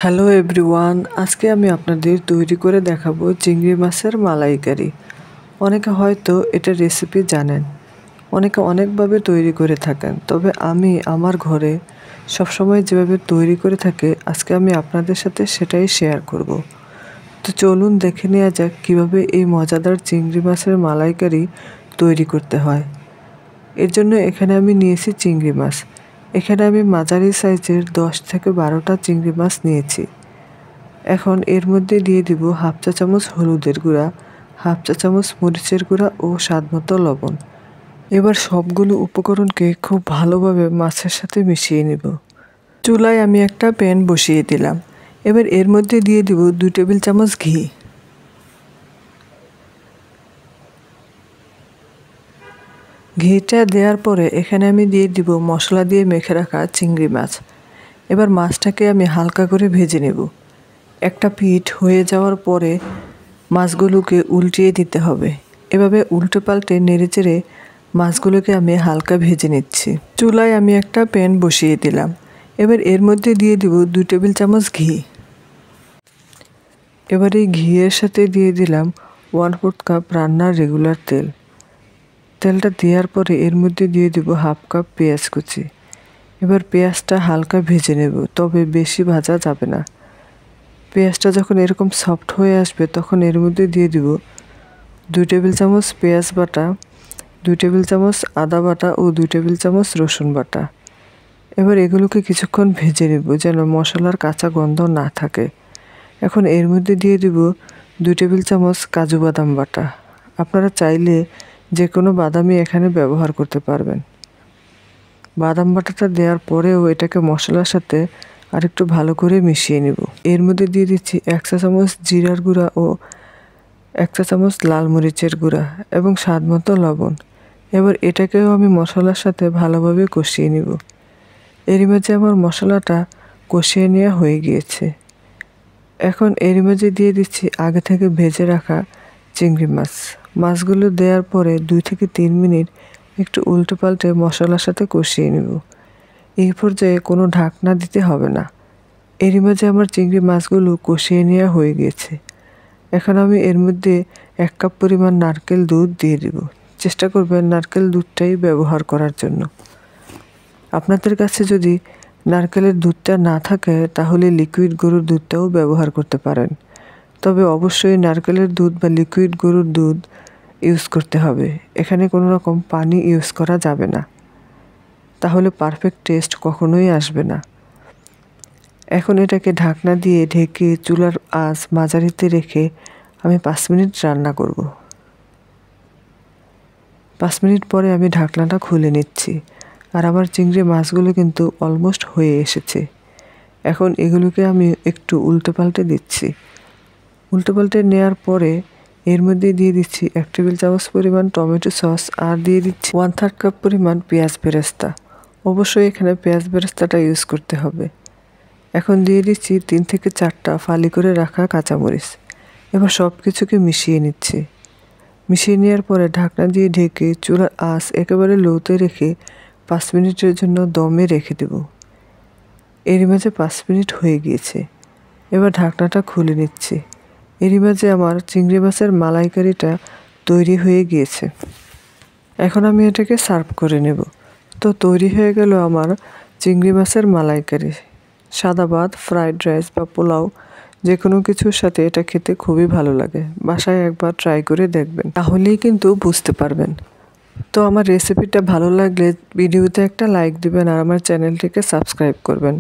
Hello everyone, আজকে আমি আপনাদের তৈরি করে দেখাবো চিংড়ি মাছের মালাইকারি। অনেকে হয়তো এটা রেসিপি জানেন, অনেকে অনেকভাবে তৈরি করে থাকেন, তবে আমি আমার ঘরে সবসময় যেভাবে তৈরি করে থাকি আজকে আমি আপনাদের সাথে সেটাই শেয়ার করব। তো চলুন দেখে নেওয়া যাক কীভাবে এই মজাদার চিংড়ি মাছের মালাইকারি তৈরি করতে হয়। এর জন্য এখানে আমি নিয়েছি চিংড়ি মাছ। এখানে আমি মাঝারি সাইজের 10 থেকে 12টা চিংড়ি মাছ নিয়েছি। এখন এর মধ্যে দিয়ে দিব হাফ চা চামচ হলুদের গুঁড়া, হাফ চা চামচ মরিচের গুঁড়া ও স্বাদমতো লবণ। এবার সবগুলো উপকরণকে খুব ভালোভাবে মাছের সাথে মিশিয়ে নেব। চুলায় আমি একটা প্যান বসিয়ে দিলাম। এবার এর মধ্যে দিয়ে দিব 2 টেবিল চামচ ঘি। ঘিটা দেওয়ার পরে এখানে আমি দিয়ে দিব মশলা দিয়ে মেখে রাখা চিংড়ি মাছ। এবার মাছটাকে আমি হালকা করে ভেজে নেব। একটা পিঠ হয়ে যাওয়ার পরে মাছগুলোকে উল্টিয়ে দিতে হবে। এভাবে উল্টে পাল্টে নেড়েচেড়ে মাছগুলোকে আমি হালকা ভেজে নিচ্ছি। চুলায় আমি একটা প্যান বসিয়ে দিলাম। এবার এর মধ্যে দিয়ে দিব 2 টেবিল চামচ ঘি। এবার এই ঘিয়ের সাথে দিয়ে দিলাম 1/4 কাপ রান্নার রেগুলার তেল। তেলটা দেওয়ার পরে এর মধ্যে দিয়ে দিব হাফ কাপ পেঁয়াজ কুচি। এবার পেঁয়াজটা হালকা ভেজে নেব, তবে বেশি ভাজা যাবে না। পেঁয়াজটা যখন এরকম সফট হয়ে আসবে তখন এর মধ্যে দিয়ে দিব 2 টেবিল চামচ পেঁয়াজ বাটা, 2 টেবিল চামচ আদা বাটা ও 2 টেবিল চামচ রসুন বাটা। এবার এগুলোকে কিছুক্ষণ ভেজে নেব যেন মশলার কাঁচা গন্ধ না থাকে। এখন এর মধ্যে দিয়ে দিব 2 টেবিল চামচ কাজু বাদাম বাটা। আপনারা চাইলে যে কোনো বাদামই এখানে ব্যবহার করতে পারবেন। বাদাম বাটাটা দেওয়ার পরেও এটাকে মশলার সাথে আরেকটু ভালো করে মিশিয়ে নেব। এর মধ্যে দিয়ে দিচ্ছি 1 চা চামচ জিরার গুঁড়া ও 1 চা চামচ লাল মরিচের গুঁড়া এবং স্বাদমতো লবণ। এবার এটাকেও আমি মশলার সাথে ভালোভাবে কষিয়ে নেব। এরই মাঝে আমার মশলাটা কষিয়ে নেওয়া হয়ে গিয়েছে। এখন এরই মাঝে দিয়ে দিচ্ছি আগে থেকে ভেজে রাখা চিংড়ি মাছ। মাছগুলো দেওয়ার পরে 2 থেকে 3 মিনিট একটু উল্টে পাল্টে মশলার সাথে কষিয়ে নেব। এই পর্যায়ে কোনো ঢাকনা দিতে হবে না। এরই মাঝে আমার চিংড়ি মাছগুলো কষিয়ে নেওয়া হয়ে গিয়েছে। এখন আমি এর মধ্যে 1 কাপ পরিমাণ নারকেল দুধ দিয়ে দেব। চেষ্টা করবেন নারকেল দুধটাই ব্যবহার করার জন্য। আপনাদের কাছে যদি নারকেলের দুধটা না থাকে তাহলে লিকুইড গরুর দুধটাও ব্যবহার করতে পারেন, তবে অবশ্যই নারকেলের দুধ বা লিকুইড গরুর দুধ ইউজ করতে হবে। এখানে কোনো রকম পানি ইউজ করা যাবে না, তাহলে পারফেক্ট টেস্ট কখনোই আসবে না। এখন এটাকে ঢাকনা দিয়ে ঢেকে চুলার আঁচ মাঝারিতে রেখে আমি 5 মিনিট রান্না করব। 5 মিনিট পরে আমি ঢাকনাটা খুলে নিচ্ছি। আর আমার চিংড়ি মাছগুলো কিন্তু অলমোস্ট হয়ে এসেছে। এখন এগুলোকে আমি একটু উল্টে পাল্টে দিচ্ছি। উল্টে পাল্টে নেওয়ার পরে এর মধ্যে দিয়ে দিচ্ছি 1 টেবিল চামচ পরিমাণ টমেটো সস আর দিয়ে দিচ্ছি 1/3 কাপ পরিমাণ পেঁয়াজ বেরেস্তা। অবশ্যই এখানে পেঁয়াজ বেরেস্তাটা ইউজ করতে হবে। এখন দিয়ে দিচ্ছি 3 থেকে 4টা ফালি করে রাখা কাঁচামরিচ। এবার সব কিছুকে মিশিয়ে নিচ্ছি। মিশিয়ে নেওয়ার পরে ঢাকনা দিয়ে ঢেকে চুলার আঁচ একেবারে লোতে রেখে 5 মিনিটের জন্য দমে রেখে দেব। এরই মাঝে 5 মিনিট হয়ে গিয়েছে। এবার ঢাকনাটা খুলে নিচ্ছি। এরই মাঝে আমার চিংড়ি মাছের মালাইকারিটা তৈরি হয়ে গিয়েছে। এখন আমি এটাকে সার্ভ করে নেব। তো তৈরি হয়ে গেল আমার চিংড়ি মাছের মালাইকারি। সাদা ভাত, ফ্রাইড রাইস বা পোলাও যে কোনো কিছুর সাথে এটা খেতে খুবই ভালো লাগে। বাসায় একবার ট্রাই করে দেখবেন, তাহলেই কিন্তু বুঝতে পারবেন। তো আমার রেসিপিটা ভালো লাগলে ভিডিওতে একটা লাইক দিবেন আর আমার চ্যানেলটিকে সাবস্ক্রাইব করবেন।